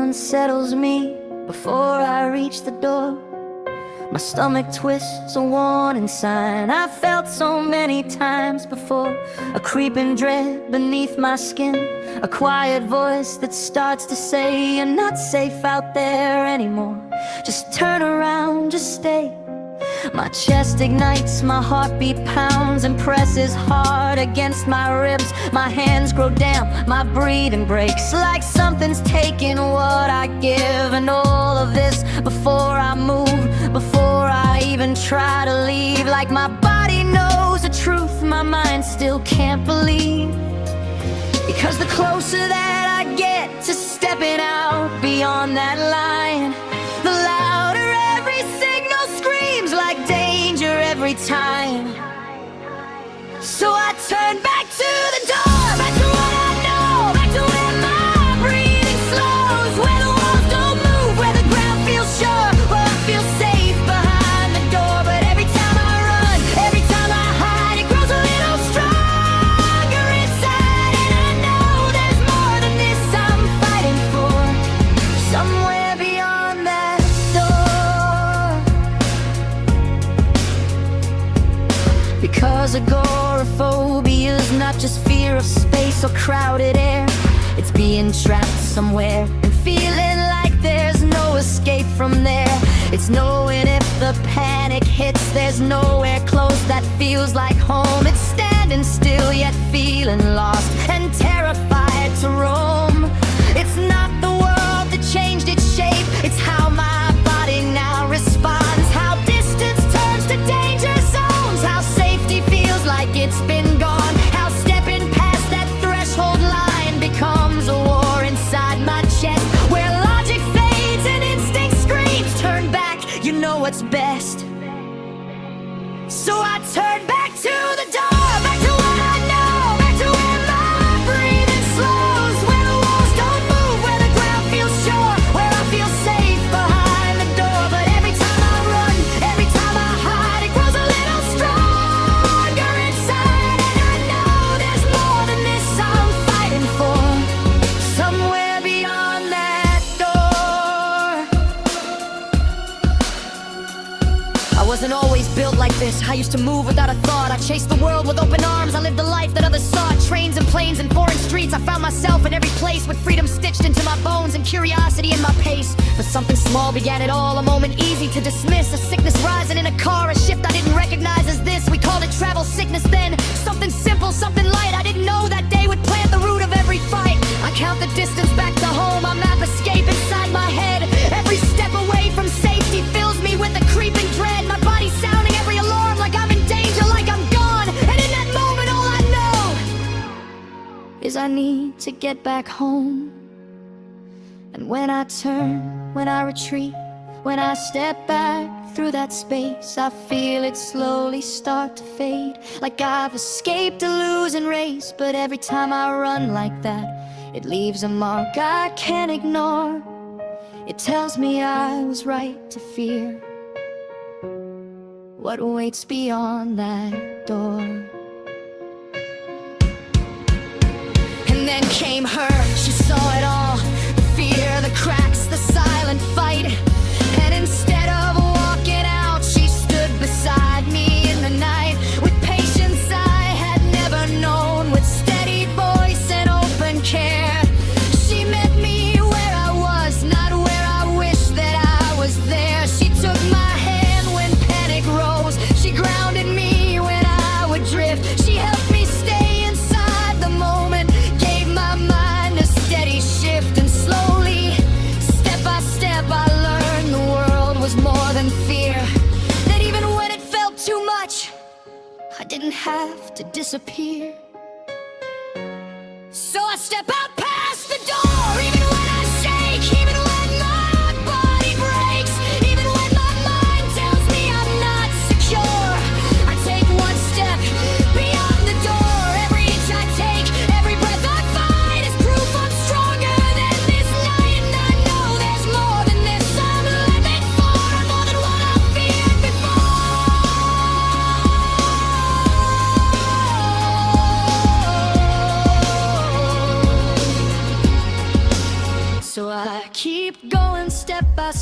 unsettles me before I reach the door. My stomach twists, a warning sign I've felt so many times before. A creeping dread beneath my skin, a quiet voice that starts to say, you're not safe out there anymore. Just turn around, just stay. My chest ignites, my heartbeat pounds and presses hard against my ribs. My hands grow damp, my breathing breaks, like something's taking what I give. And all of this before I move, before I even try to leave. Like my body knows the truth, my mind still can't believe. Because the closer that I get to stepping out beyond that line, the louder every signal screams, like danger every time. So I turn back to the door, back to what I know, back to where my breathing slows, where the walls don't move, where the ground feels sure, where I feel safe behind the door. But every time I run, every time I hide, it grows a little stronger inside. And I know there's more than this I'm fighting for, somewhere beyond that door. Because agoraphobia's not just fear of space or crowded air. It's being trapped somewhere and feeling like there's no escape from there. It's knowing if the panic hits, there's nowhere close that feels like home. It's standing still yet feeling lost and terrified to roam. It's not the world that changed its shape, it's how my body now responds. How distance turns to danger zones, how safety feels like it's been gone, how stepping past that threshold line becomes a war inside my chest, where logic fades and instinct screams, turn back, you know what's best. So I turn back to the door, back to what I know, back to where my breathing slows, where the walls don't move, where the ground feels sure, where I feel safe behind the door. But every time I run, every time I hide, it grows a little stronger inside. And I know there's more than this I'm fighting for, somewhere beyond that door. I wasn't always built like this. I used to move without a thought. I chased the world with open arms. I lived the life that others saw. Trains and planes and foreign streets. I found myself in every place, with freedom stitched into my bones and curiosity in my pace. But something small began it all, a moment easy to dismiss. A sickness rising in a car, a shift I didn't recognize as this. We called it travel sickness then. Something simple, something light. I didn't know that day would plant the root of every fight. I count the distance back to home, I map escape inside my head. Every step away from safety fills me with a creeping dread. My body sounding every alarm, like I'm in danger, like I'm gone. And in that moment all I know is I need to get back home. And when I turn, when I retreat, when I step back through that space, I feel it slowly start to fade, like I've escaped a losing race. But every time I run like that, it leaves a mark I can't ignore. It tells me I was right to fear what waits beyond that door. And then came her, she saw it all, the fear, the cracks, the silent fight. And instead of walking out, she stood beside me in the night, with patience I had never known, with steady voice and open care. She met me where I was, not where I wished that I was there. She took my hand when panic rose, she grounded me when I would drift. She helped me stay inside the moment, gave my mind a steady shift. And slowly, step by step, I learned the world was more than fear. That even when it felt too much, I didn't have to disappear. So I step out past the door, even when I shake, even when my body breaks, even when my mind tells me I'm not secure. I take one step beyond the door. Every inch I take, every breath I find is proof I'm stronger than this night. And I know there's more than this I'm living for, more than what I feared before.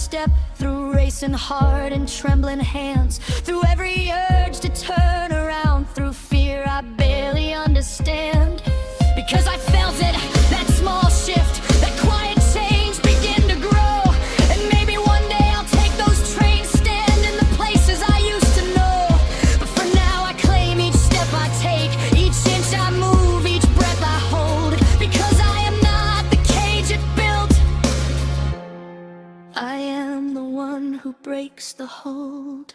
step, through racing heart and trembling hands, through every urge to turn around, through fear I barely understand. Because I felt it, that small shift, that quiet change begin to grow. And maybe one day I'll take those trains, stand in the places I used to know. But for now I claim each step I take, each inch I move, each breath I hold. Because I am not the cage it built, I am the one who breaks the hold.